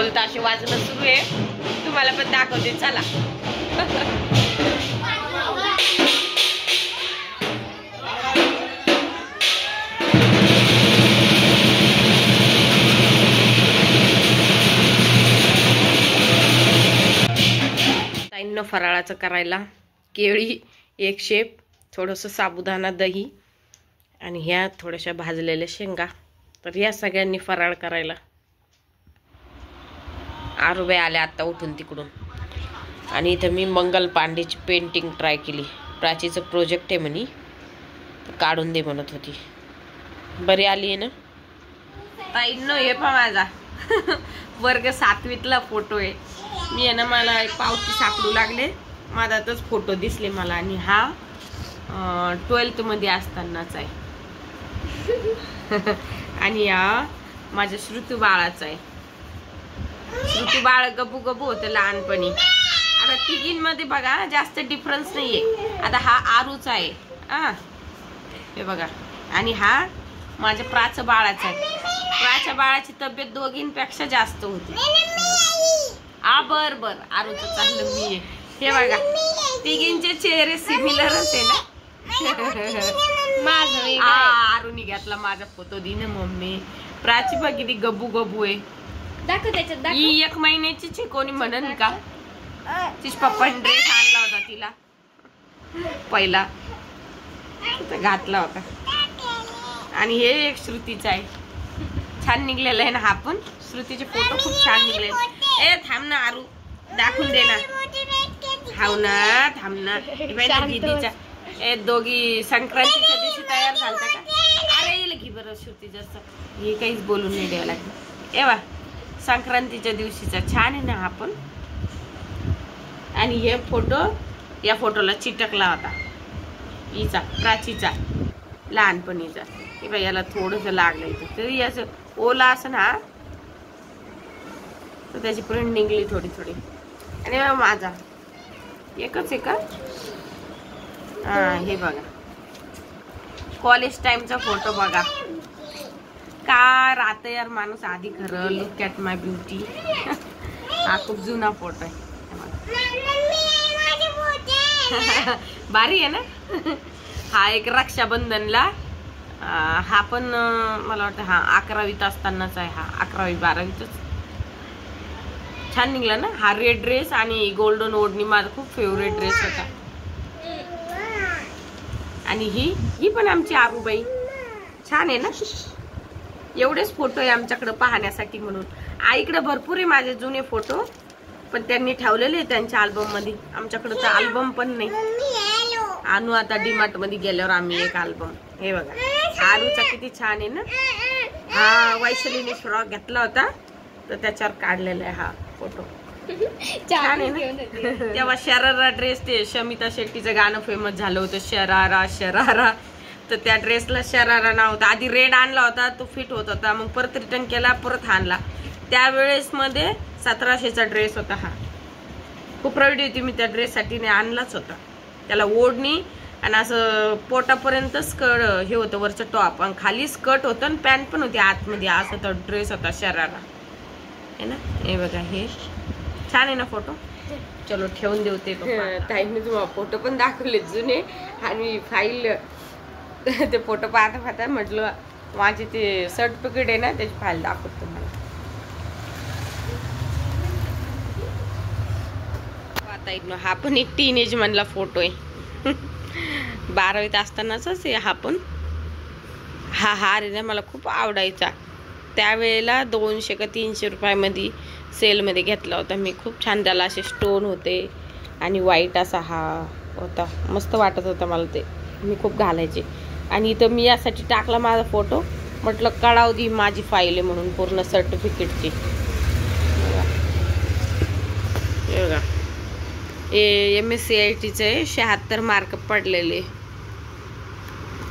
ढोल ताशे वाजणं सुरू आहे, तुम्हाला पण दाखवते चला. ताईंना फराळाचं करायला केळी, एक शेप, थोडंसं साबुदाणा, दही आणि ह्या थोड्याशा भाजलेल्या शेंगा. तर या सगळ्यांनी फराळ करायला. आरुबाई आल्या आत्ता उठून तिकडून. आणि इथं मी मंगल पांडेची पेंटिंग ट्राय केली. प्राचीचं प्रोजेक्ट आहे म्हणे, काढून दे म्हणत होती. बरी आली आहे ना ताईंनो? हे पहा माझा वर्ग 7वीतला फोटो आहे. मी आहे ना, मला एक पावती सापडू लागले, माझ्यातच फोटो दिसले मला. आणि हा 12th मध्ये असतानाच आहे. आणि हा माझ्या श्रुतू बाळाचा आहे. श्रुतू बाळ गबू गबू होतं लहानपणी. आता तिघींमध्ये बघा जास्त डिफरन्स नाहीये. आता हा आरूचा आहे, हे बघा. आणि हा माझ्या प्राच बाळाचा आहे. प्राच्या बाळाची तब्येत दोघींपेक्षा जास्त होती. बर बर आरूचं चाललं मी. हे बघा तिघींचे चेहरे सिमिलरच आहे ना. माझं आरूनी घेतला माझा फोटो दिन मम्मी. प्राची बघ किती गबू गबू आहे. ही 1 महिन्याची कोणी म्हणन का? तिच्या पप्पाने ड्रेस आणला होता तिला पहिला, घातला होता. आणि हे एक श्रुतीचा आहे. छान निघलेला आहे ना हा पण. श्रुतीचे फोटो खूप छान निघले. ए थांब ना आरू, दाखवून दे ना. हाव ना, थांब ना. दीदीच्या दोघी संक्रांतीच्या दिवशी तयार झालता का? अरे येईल की बरं श्रुती जास्त हे काहीच बोलून नाही द्यावं लागलं. एवा संक्रांतीच्या दिवशीचा छान आहे ना हा पण. आणि हे फोटो या फोटोला चिटकला होता हिचा, प्राचीचा लहानपणीचा. हे बाई याला थोडंसं लागलं इथं, तरी असं ओला असं ना तर त्याची प्रिंट निघली थोडी थोडी. आणि माझा एकच आहे का? हे बघा कॉलेज टाइमचा फोटो बघा. का राहतं यार माणूस आधी खरं. Look at my beauty. हा खूप जुना फोटो आहे. भारी आहे ना. हा एक रक्षाबंधनला. हा पण मला वाटतं हा 11वीत असतानाच आहे. हा 11वी 12वीतच. छान निघला ना हा रेड ड्रेस आणि गोल्डन ओढणी. माझा खूप फेवरेट ड्रेस होता. आणि ही पण आमची आरूबाई. छान आहे ना. एवढेच फोटो आहे आमच्याकडे पाहण्यासाठी म्हणून. आईकडे भरपूर आहे माझे जुने फोटो, पण त्यांनी ठेवलेले त्यांच्या अल्बम मध्ये. आमच्याकडे तर अल्बम पण नाही. आणू आता डीमार्ट मध्ये गेल्यावर आम्ही एक अल्बम. हे बघा आरूचा किती छान आहे ना. हा वैशालीने फ्रॉक घेतला होता तर त्याच्यावर काढलेला आहे हा फोटो. छान आहे ना. तेव्हा शरारा ड्रेस, ते शमिता शेट्टीचं गाणं फेमस झालं होतं, शरारा शरारा. तर त्या ड्रेसला शरारा नाव होतं. आधी रेड आणला होता, तो फिट होत होता, मग परत रिटर्न केला, परत आणला. त्यावेळेस मध्ये 1700चा ड्रेस होता हा. खूप प्राऊड होती मी त्या ड्रेससाठी. आणलाच होता. त्याला ओढणी आणि असं पोटापर्यंत स्कर्ट हे होतं, वरचं टॉप आणि खाली स्कर्ट होतं आणि पॅन्ट पण होती आतमध्ये. असं तर ड्रेस होता शरारा आहे ना. हे बघा हे छान आहे ना फोटो. चलो ठेवून देऊ ते. ताईंनी तुम्हाला फोटो पण दाखवले जुने. आणि फाईल ते फोटो पाहता पाहता म्हटलं माझे ते सर्टिफिकेट आहे ना त्याची फाईल दाखवतो तुम्हाला. हा पण एक टीनेज मधला फोटो आहे. 12वीत असतानाच आहे हा पण. हा हार आहे ना मला खूप आवडायचा. त्यावेळेला 200 का 300 रुपयामध्ये सेलमध्ये घेतला होता मी. खूप छान त्याला असे स्टोन होते आणि व्हाईट असा हा होता. मस्त वाटत होता मला ते. मी खूप घालायचे. आणि इथं मी यासाठी टाकला माझा फोटो, म्हटलं कळाव दी माझी फाईल आहे म्हणून पूर्ण सर्टिफिकेटची. बघा MSCITचं आहे. 76 मार्क पडलेले.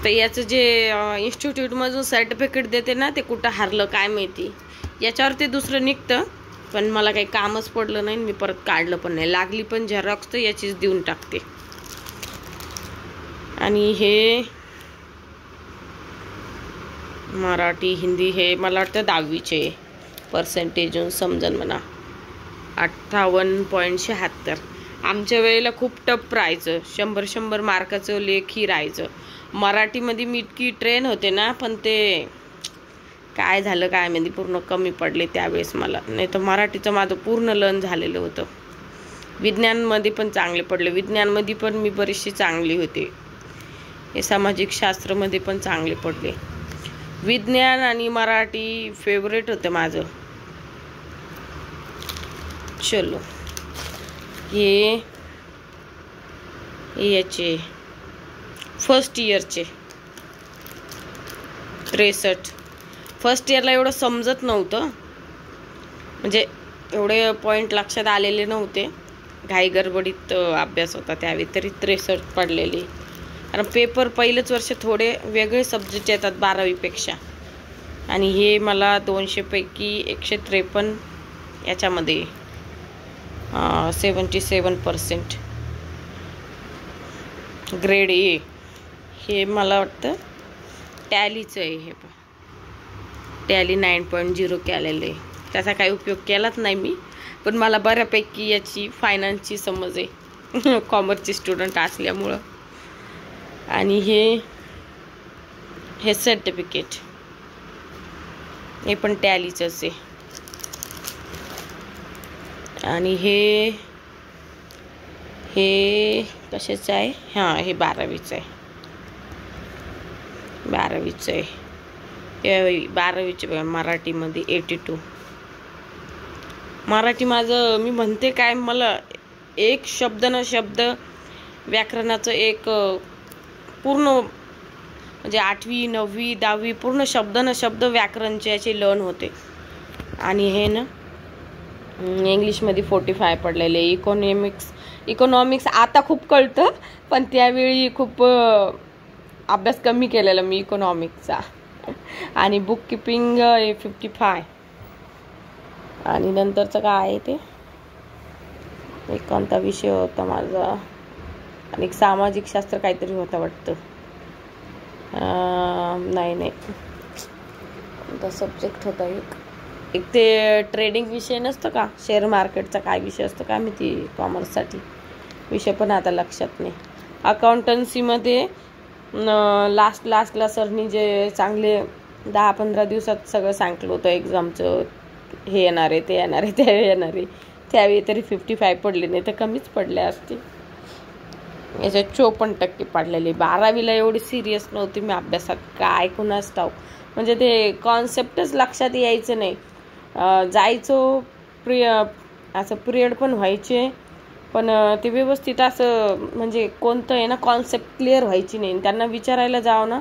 तर याचं जे इन्स्टिट्यूटमधून सर्टिफिकेट देते ना ते कुठं हरलं काय माहिती. याच्यावर ते दुसरं निघतं, पण मला काही कामच पडलं नाही. मी परत काढलं पण नाही. लागली पण झेरॉक्स तर याचीच देऊन टाकते. आणि हे मराठी हिंदी हे मला वाटतं 10वीचे पर्सेंटेजून समजन म्हणा. 58.76. आमच्या वेळेला खूप टफ राहायचं. 100 मार्काचं लेखी राहायचं. मराठीमध्ये मी इतकी ट्रेन होते ना, पण ते काय झालं काय माहिती, पूर्ण कमी पडले त्यावेळेस मला. नाही तर मराठीचं माझं पूर्ण लर्न झालेलं होतं. विज्ञानमध्ये पण चांगले पडले. विज्ञानमध्ये पण मी बरीचशी चांगली होते. हे सामाजिक शास्त्रमध्ये पण चांगले पडले. विज्ञान आणि मराठी फेवरेट होतं माझं. चलो, हे याचे फर्स्ट इयरचे 63. फर्स्ट इयरला एवढं समजत नव्हतं, म्हणजे एवढे पॉईंट लक्षात आलेले नव्हते. घाई गडबडीत अभ्यास होता त्यावेळी, तरी 63 पडलेली. कारण पेपर पहिलेच वर्ष थोडे वेगळे सब्जेक्ट येतात 12वीपेक्षा. आणि हे मला 200 पैकी 153 याच्यामध्ये 77%. Grade A. हे मला वाटतं टॅलीचं आहे. हे टॅली 9.0 केलेलं आहे. त्याचा काही उपयोग केलाच नाही मी, पण मला बऱ्यापैकी याची फायनान्सची समज आहे कॉमर्सची स्टुडंट असल्यामुळं. आणि हे सर्टिफिकेट हे पण टॅलीचंच आहे. आणि हे कशाचं आहे? हां, हे 12वीचं आहे. 12वीचं आहे. हे 12वीचे बघा, मराठीमध्ये 82. मराठी माझं, मी म्हणते काय, मला एक शब्द न शब्द व्याकरणाचं एक पूर्ण, म्हणजे 8वी 9वी 10वी पूर्ण शब्द न शब्द व्याकरणचे याचे लर्न होते. आणि हे ना इंग्लिशमध्ये 45 पडलेले. इकॉनॉमिक्स आता खूप कळतं, पण त्यावेळी खूप अभ्यास कमी केलेला मी इकॉनॉमिक्सचा. आणि बुक किपिंग 55. आणि नंतरचं काय आहे ते, एक कोणता विषय होता माझा, आणि सामाजिक शास्त्र काहीतरी होता वाटतं. नाही कोणता सब्जेक्ट होता, एक ते ट्रेडिंग विषय नसतं का, शेअर मार्केटचा काय विषय असतो काय माहिती कॉमर्ससाठी, विषय पण आता लक्षात नाही. अकाउंटन्सीमध्ये लास्टला सरनी जे चांगले 10-15 दिवसात सगळं सांगितलं होतं एक्झामचं, हे येणार आहे, ते येणार आहे, ते येणार आहे. त्यावेळी तरी 55 पडले, नाही तर कमीच पडले असते. याच्यात 54% पडलेले. 12वीला एवढी सिरियस नव्हती मी अभ्यासात, काय कुणाच ठाऊक, म्हणजे ते कॉन्सेप्टच लक्षात यायचं नाही. जायचो असं पिरियड पण व्हायचे, पण ते व्यवस्थित असं म्हणजे कोणतं आहे ना कॉन्सेप्ट क्लिअर व्हायची नाही. त्यांना विचारायला जावं ना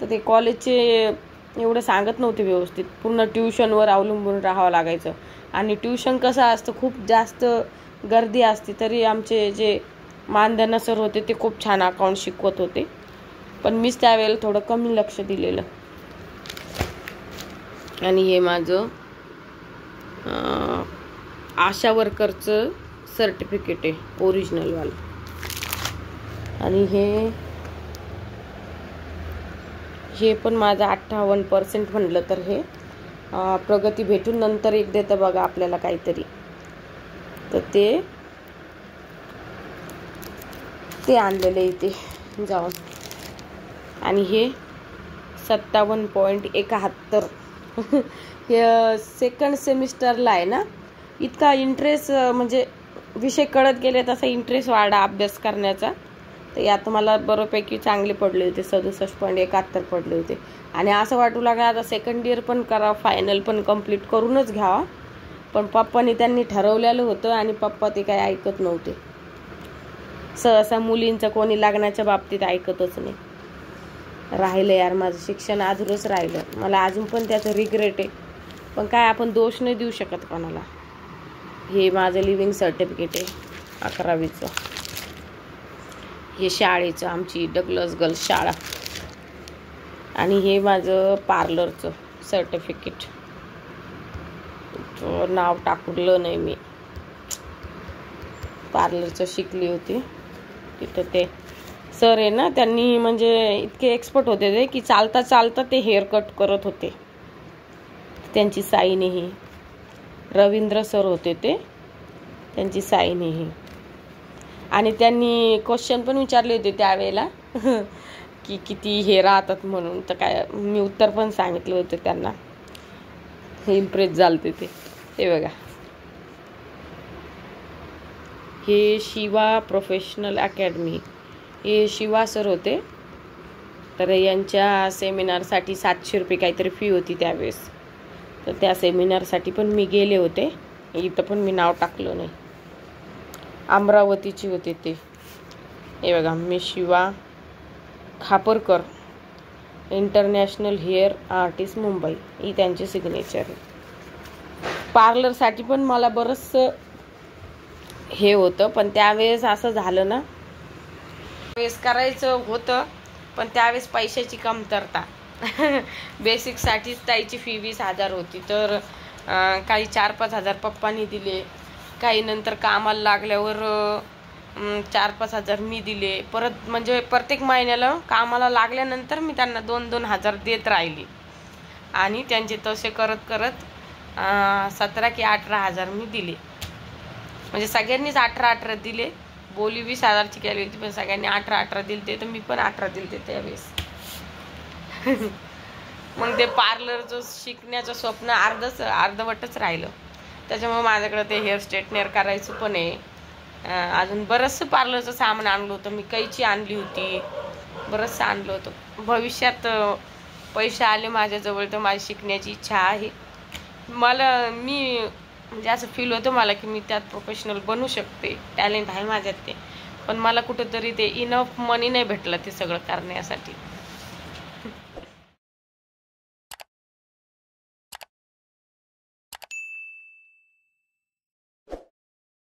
तर ते कॉलेजचे एवढं सांगत नव्हते व्यवस्थित. पूर्ण ट्युशनवर अवलंबून राहावं लागायचं. आणि ट्युशन कसं असतं, खूप जास्त गर्दी असते. तरी आमचे जे मानधना सर होते ते खूप छान अकाउंट शिकवत होते, पण मीच त्यावेळेला थोडं कमी लक्ष दिलेलं. आणि हे माझं आशा वर्करचं सर्टिफिकेट आहे, ओरिजिनलवालं. आणि हे पण माझं 58% म्हणलं तर हे प्रगती भेटून नंतर एक देतं बघा आपल्याला काहीतरी, तर ते आणलेलं इथे जाऊन. आणि हे 57.71. हे सेकंड सेमिस्टरला आहे ना, इतका इंटरेस्ट, म्हणजे विषय कळत गेले तसा इंटरेस्ट वाढा अभ्यास करण्याचा. तर यात मला बऱ्यापैकी चांगले पडले होते, 67.71 पडले होते. आणि असं वाटू लागलं आता सेकंड इयर पण करा, फायनल पण कंप्लीट करूनच घ्यावा. पण पप्पांनी त्यांनी ठरवलेलं होतं आणि पप्पा ते काही ऐकत नव्हते. सहसा मुलींचं कोणी लग्नाच्या बाबतीत ऐकतच नाही. राहिलं यार माझं शिक्षण अधुरंच राहिलं. मला अजून पण त्याचं रिग्रेट आहे, पण काय आपण दोष नाही देऊ शकत कोणाला. हे माझं लिव्हिंग सर्टिफिकेट आहे 11वीचं. हे शाळेचं, आमची डगलस गर्ल्स शाळा. आणि हे माझं पार्लरचं सर्टिफिकेट, नाव टाकलं नाही मी. पार्लरचं शिकली होती तिथं. ते सर आहे ना, त्यांनी म्हणजे इतके एक्सपर्ट होते ते की चालता चालता ते हेअर कट करत होते. त्यांची साईन ही रवींद्र सर होते ते, त्यांची साईन आहे ही. आणि त्यांनी क्वेश्चन पण विचारले होते त्यावेळेला की किती हे राहतात म्हणून, तर काय मी उत्तर पण सांगितलं होतं त्यांना. इम्प्रेस झालते ते. हे बघा, हे शिवा प्रोफेशनल अकॅडमी, हे शिवा सर होते. तर यांच्या सेमिनारसाठी 700 रुपये काहीतरी फी होती त्यावेळेस. तर त्या सेमिनारसाठी पण मी गेले होते. इथं पण मी नाव टाकलं नाही. अमरावतीची होते ते. हे बघा, मी Shiva Khaparkar, international hair artist Mumbai, ही त्यांची सिग्नेचर आहे. पार्लरसाठी पण मला बरंचसं हे होतं, पण त्यावेळेस असं झालं ना, त्यावेळेस करायचं होतं पण त्यावेळेस पैशाची कमतरता. बेसिकसाठीच ताईची फी 20,000 होती. तर काही 4-5 हजार पप्पांनी दिले, काही नंतर कामाला लागल्यावर 4-5 हजार मी दिले. परत म्हणजे प्रत्येक महिन्याला कामाला लागल्यानंतर मी त्यांना 2-2 हजार देत राहिली. आणि त्यांचे तसे करत करत 17 की 18 हजार मी दिले. म्हणजे सगळ्यांनीच 18-18 दिले. बोली 20,000ची केली होती, पण सगळ्यांनी 18-18 दिले. तर मी पण 18 दिले त्यावेळेस. मग ते पार्लरचं शिकण्याचं स्वप्न अर्धवटच राहिलं. त्याच्यामुळे माझ्याकडे ते हेअर स्ट्रेटनर करायचं पण आहे. अजून बरंचसं पार्लरचं सामान आणलं होतं मी. कैची आणली होती, बरंचसं आणलं होतं. भविष्यात पैसे आले माझ्याजवळ तर माझी शिकण्याची इच्छा आहे. मी म्हणजे असं फील होतं मला की मी त्यात प्रोफेशनल बनू शकते. टॅलेंट आहे माझ्यात ते. पण मला कुठंतरी ते इनफ मनी नाही भेटलं ते सगळं करण्यासाठी.